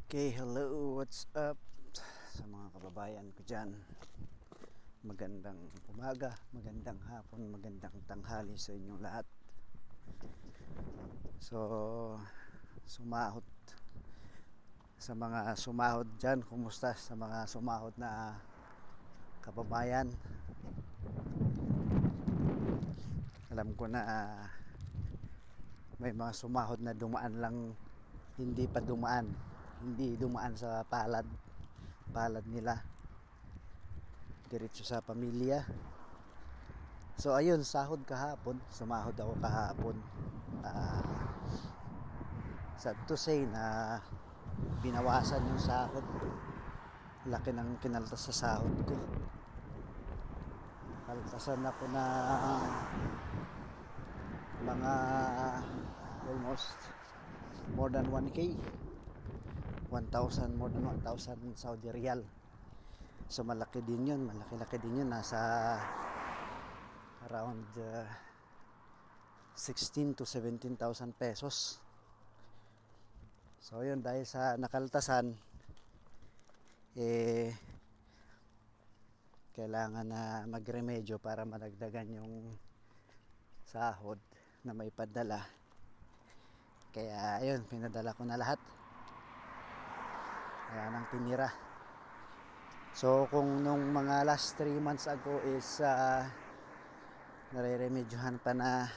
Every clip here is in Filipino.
Okay, hello, what's up sa mga kababayan ko dyan. Magandang umaga, magandang hapon, magandang tanghali sa inyong lahat. So, sumahod sa mga sumahod dyan, kumusta sa mga sumahod na kababayan? Alam ko na may mga sumahod na dumaan lang, hindi dumaan sa palad nila, diretso sa pamilya. So ayun, sahod kahapon, sumahod ako kahapon. Sad to say na binawasan yung sahod, laki ng kinaltas sa sahod ko. Kaltasan ako na mga almost more than 1k, 1,000, more than 1,000 Saudi Riyal. So malaki din yun, nasa around 16 to 17,000 pesos. So yun, dahil sa nakaltasan, kailangan na magremedyo para madagdagan yung sahod na may padala. Kaya ayun, pinadala ko na lahat. Kaya nang tinira. So kung nung mga last 3 months ago is nare-remedyohan pa na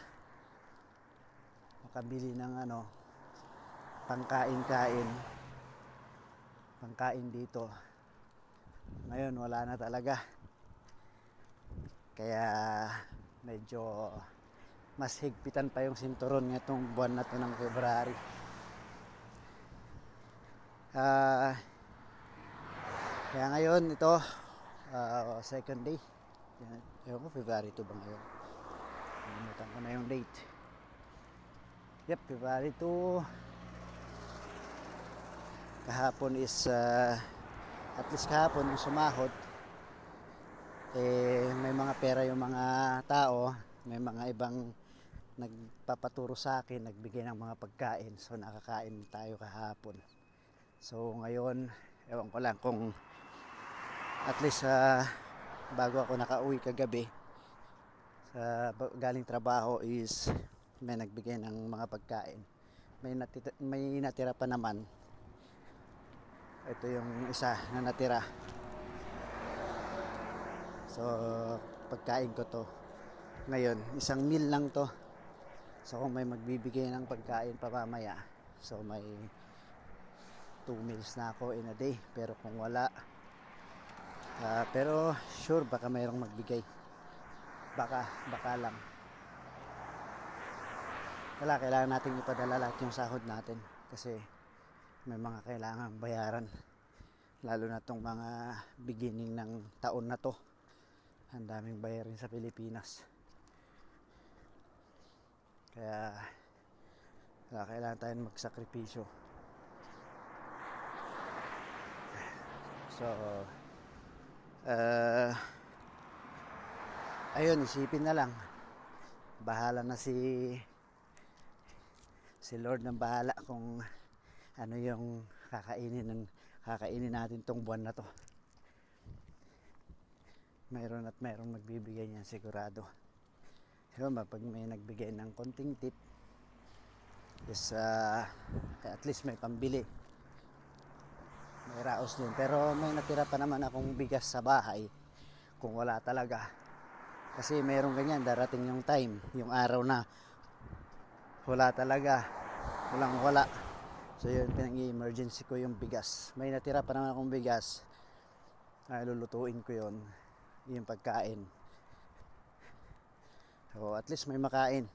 makabili ng pangkain dito, ngayon wala na talaga. Kaya medyo mas higpitan pa yung sinturon nitong buwan na to ng February. Kaya ngayon ito, second day. Ewan ko, February 2 ba ngayon? Nalimutan ko na yung date. Yep, February 2. Kahapon is at least kahapon yung sumahod, may mga pera yung mga tao, may mga ibang nagpapaturo sa akin, nagbigay ng mga pagkain. So nakakain tayo kahapon. So ngayon, ewan ko lang kung at least bago ako nakauwi kagabi sa galing trabaho is may nagbigay ng mga pagkain. May natira pa naman. Ito yung isa na natira. So pagkain ko to ngayon, isang meal lang to. So kung may magbibigay ng pagkain pa mamaya, so may 2 meals na ako in a day. Pero kung wala, pero sure baka mayroong magbigay, baka lang. Kailangan natin ipadala lahat yung sahod natin kasi may mga kailangan bayaran, lalo na tong mga beginning ng taon na to. Ang daming bayarin sa Pilipinas. Kaya kailangan tayong magsakripisyo. So ayun, isipin na lang, bahala na si Lord ng bahala kung ano yung kakainin natin tong buwan na to. Mayroon magbibigay niyan sigurado. So pag may nagbigay ng konting tip is at least may pambili, may raos din. Pero may natira pa naman akong bigas sa bahay kung wala talaga, kasi mayroong ganyan, darating yung time, yung araw na wala talaga, wala. So yun, pinang-emergency ko yung bigas. May natira pa naman akong bigas, lulutuin ko yun, yung pagkain. So at least may makain,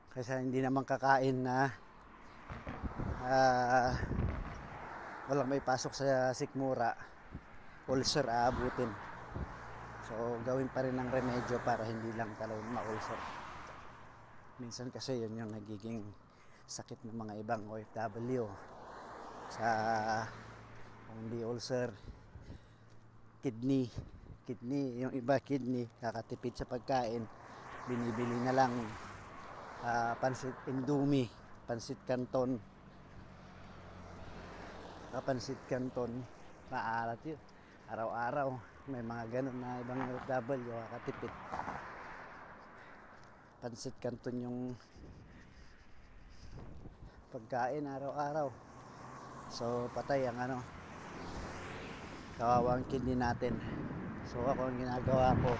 kasi hindi naman kakain na walang may pasok sa sikmura, ulcer aabutin. So gawin pa rin ng remedyo para hindi lang talaga ma-ulcer. Minsan kasi yun yung nagiging sakit ng mga ibang OFW, sa kung hindi ulcer, kidney, yung iba kidney, kakatipid sa pagkain, binibili na lang pansit Indomie, pansit Canton, Kapansit Canton, maalat yun. Araw-araw, may mga ganun na ibang OFW kakatipid. Pansit Canton yung pagkain araw-araw. So patay ang ano, kawawang kidney natin. So ako ang ginagawa ko,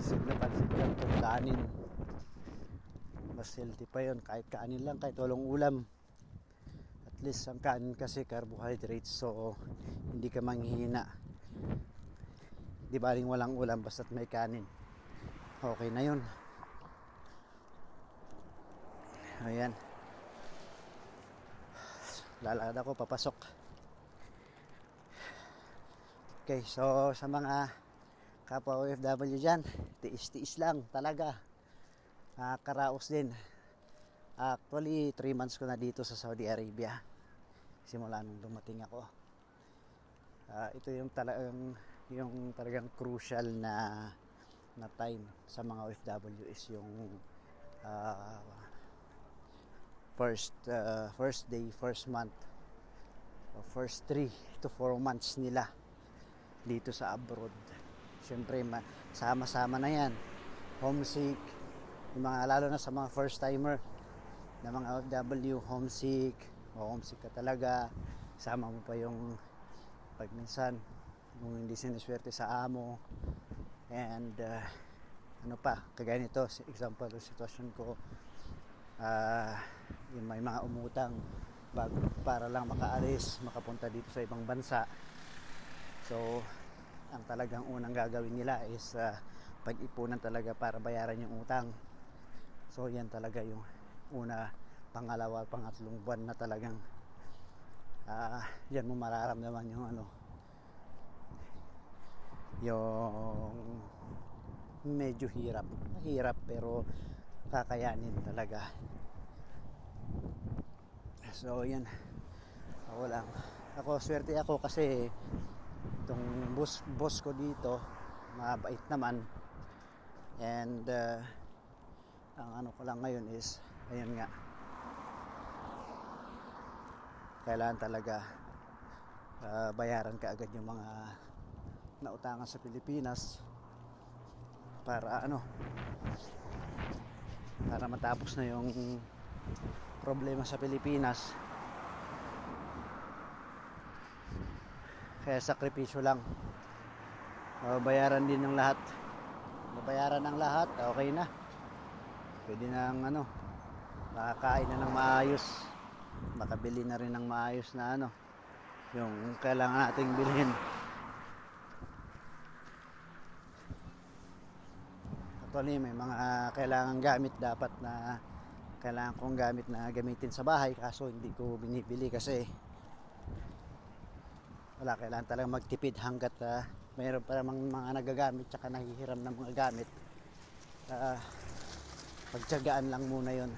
isip na pansit Canton, kanin. Mas healthy pa yun, kahit kanin lang, kahit walang ulam. At least ang kanin kasi carbohydrates, so hindi ka manghihina. Di baling walang ulam basta't may kanin, okay na yun. Ayan, lalakad ako papasok. Okay, so sa mga kapwa OFW dyan, tiis-tiis lang talaga. Nakakaraos din. Actually 3 months ko na dito sa Saudi Arabia simula nung dumating ako. Ito yung talagang crucial na time sa mga OFW is yung first day, first month, or first 3 to 4 months nila dito sa abroad. Siyempre sama-sama na yan, homesick, yung mga, lalo na sa mga first timer na mga OFW, homesick ka talaga. Sama mo pa yung pag minsan kung hindi siniswerte sa amo, and ano pa, kagaya nito, example ng sitwasyon ko, yung may mga umutang para lang makaalis, makapunta dito sa ibang bansa. So ang talagang unang gagawin nila is pag-ipunan talaga para bayaran yung utang. So yan talaga yung una, pangalawa, pangatlong buwan na talagang yan mo mararamdaman yung ano, yung medyo mahirap pero kakayanin talaga. So yan, ako swerte ako kasi itong boss ko dito mabait naman, and ang ano ko lang ngayon is, ayun nga, kailangan talaga bayaran ka agad yung mga nautangan sa Pilipinas para para matapos na yung problema sa Pilipinas. Kaya sakripisyo lang, bayaran din ng lahat, babayaran ng lahat, okay na, pwede nang makakain na ng maayos, makabili na rin ng maayos na yung kailangan nating bilhin. Actually may mga kailangan gamit, dapat na kailangan kong gamit na gamitin sa bahay, kaso hindi ko binibili kasi kailangan talagang magtipid hanggat mayroon pa namang mga nagagamit tsaka nahihiram ng mga gamit. Pagtiyagaan lang muna yon.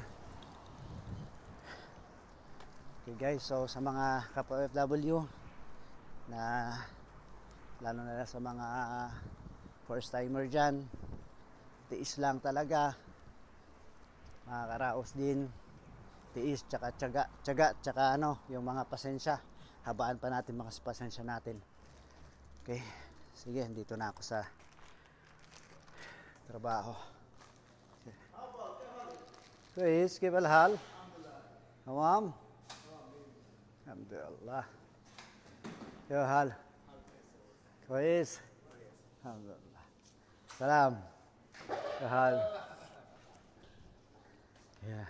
Okay guys, so sa mga kapwa OFW na lalo na sa mga first timer dyan, tiis lang talaga, makakaraos din, tiis tsaka tiyaga tsaka yung mga pasensya, habaan pa natin mga pasensya natin. Okay, sige, dito na ako sa trabaho. كويس كيف الحال؟ تمام؟ الحمد لله. كيف الحال؟ كويس؟ الحمد لله. سلام. كيف الحال؟ Yeah.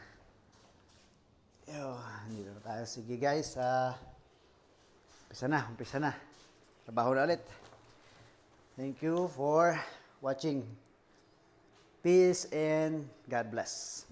Dito na tayo. Sige guys, umpisa na. Trabaho na ulit. Thank you for watching. Peace and God bless.